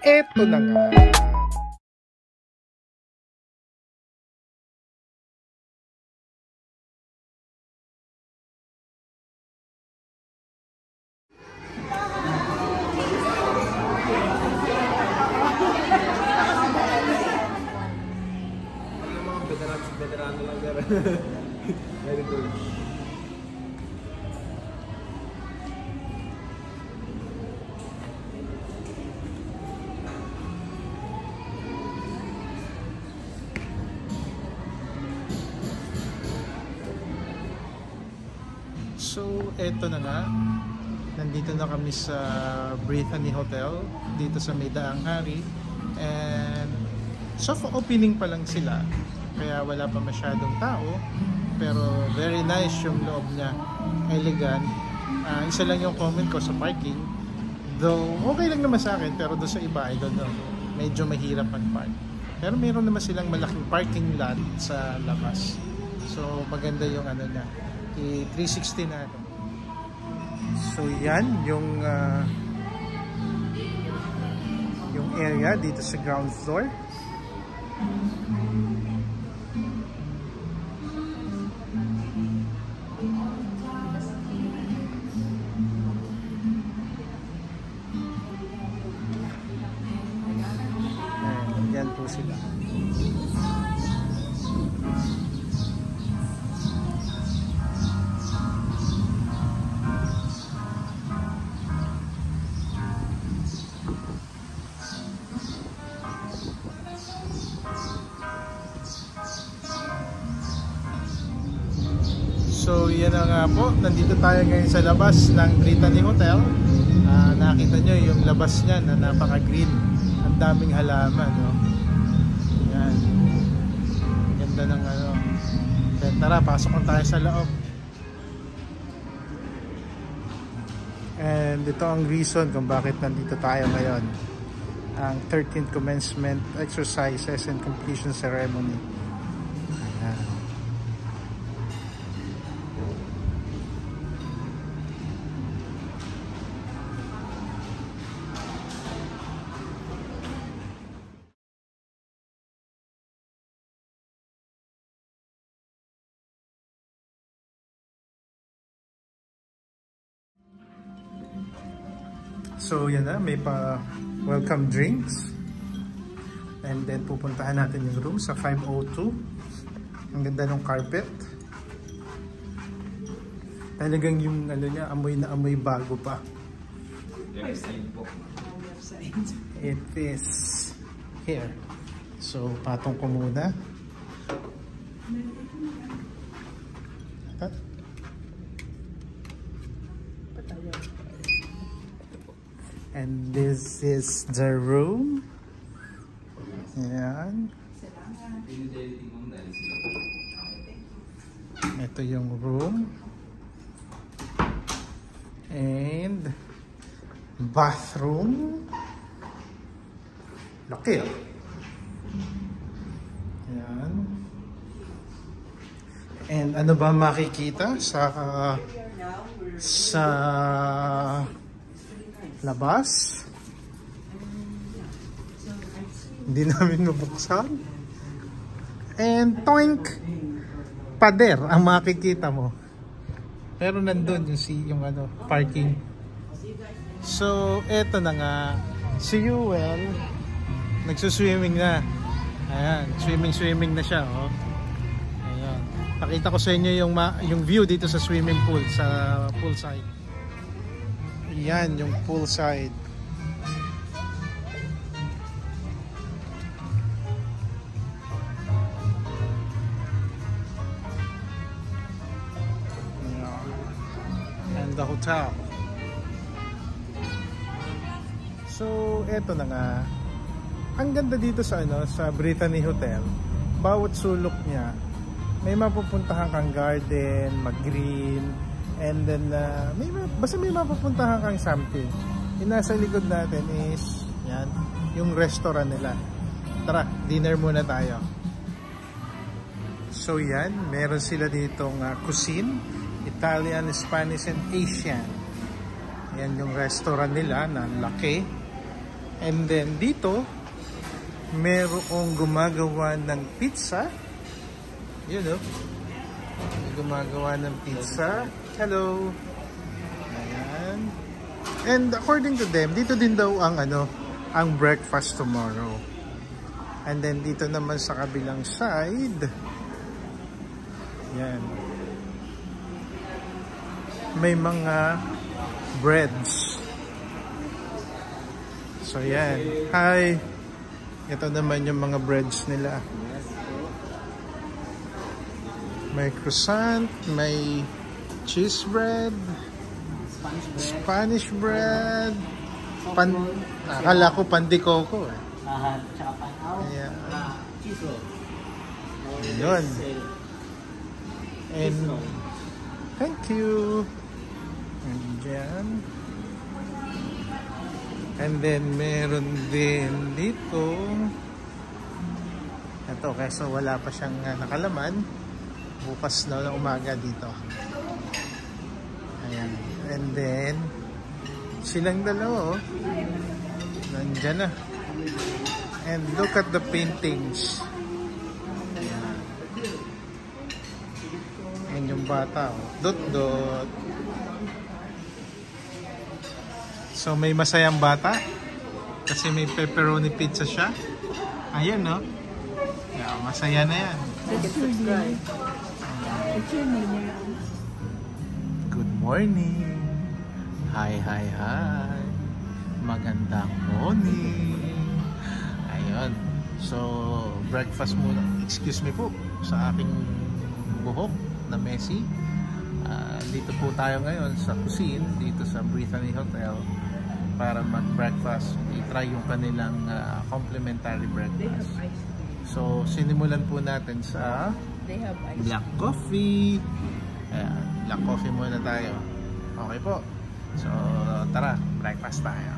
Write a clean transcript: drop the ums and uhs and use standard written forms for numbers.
eto na nga. Veterano lang sir. Very good. So, eto na nga. Nandito na kami sa Brittany Hotel dito sa Maydaang Hari. And soft opening pa lang sila. Kaya wala pa masyadong tao, pero very nice yung loob niya, elegant. Isa lang yung comment ko sa parking, though okay lang naman sa akin, pero doon sa iba, I don't know, medyo mahirap mag-park. Pero meron naman silang malaking parking lot sa labas, so maganda yung ano na, 360 na ano. So yan yung area dito sa ground floor. Yan po sila. So yan na nga po, nandito tayo ngayon sa labas ng Brittany Hotel. Nakita nyo yung labas niya na napaka-green. Ang daming halaman, no? Yan. Ganda ng ano. Then tara, pasok na tayo sa loob. And ito ang reason kung bakit nandito tayo ngayon. Ang 13th Commencement Exercises and Completion Ceremony. Ayan. So yan na, may pa welcome drinks. And then pupuntahan natin yung room sa 502. Ang ganda ng carpet. Talagang yung ano niya, amoy na amoy bago pa. It is here. So patong ko muna. And this is the room. Ayan. Ito yung room. And bathroom. Laki. Ayan. And ano ba makikita sa labas? Hindi namin mabuksan. And toink, pader ang makikita mo. Pero nandun yung ano, parking. So eto na nga, si Yuel nagsuswimming na. Ayan, swimming na siya, oh. Ayan. Pakita ko sa inyo yung view dito sa swimming pool, sa poolside. Yan yung poolside. And the hotel. So eto na nga. Ang ganda dito sa sa Brittany Hotel. Bawat sulok niya may mapupuntahan kang garden, mag-green. And then, basta may mapupuntahan kang something. Yung nasa likod natin is, yan, yung restaurant nila. Tara, dinner muna tayo. So yan, meron sila ditong cuisine, Italian, Spanish, and Asian. Yan yung restaurant nila na laki. And then dito, merong gumagawa ng pizza. Yun, oh. May gumagawa ng pizza. Hello. Ayan. And according to them, dito din daw ang ang breakfast tomorrow. And then dito naman sa kabilang side, yan. May mga breads. So yan. Hi. Ito naman yung mga breads nila. May croissant, may cheese bread, Spanish bread, akala ko pan de coco eh. Tsaka pan-out. Ayan. Cheese roll. Yun. And thank you. And dyan. And then meron din dito. Ito, kaysa wala pa siyang nakalaman. Bukas na ng umaga dito. Ayan. And then silang dalawa, oh. Nandyan na. And look at the paintings. Ayan. And yung bata, oh. Dot-dot. So may masayang bata. Kasi may pepperoni pizza siya. Ayan, no? Yeah, masaya na yan. Good morning. Hi, hi, hi. Magandang morning. Ayun. So, breakfast muna. Excuse me po sa aking buhok na messy. Dito po tayo ngayon sa cuisine, dito sa Brittany Hotel para mag-breakfast. I-try yung kanilang complimentary breakfast. So, sinimulan po natin sa black coffee. Ayan, black coffee muna tayo. Okay po. So, tara, breakfast tayo.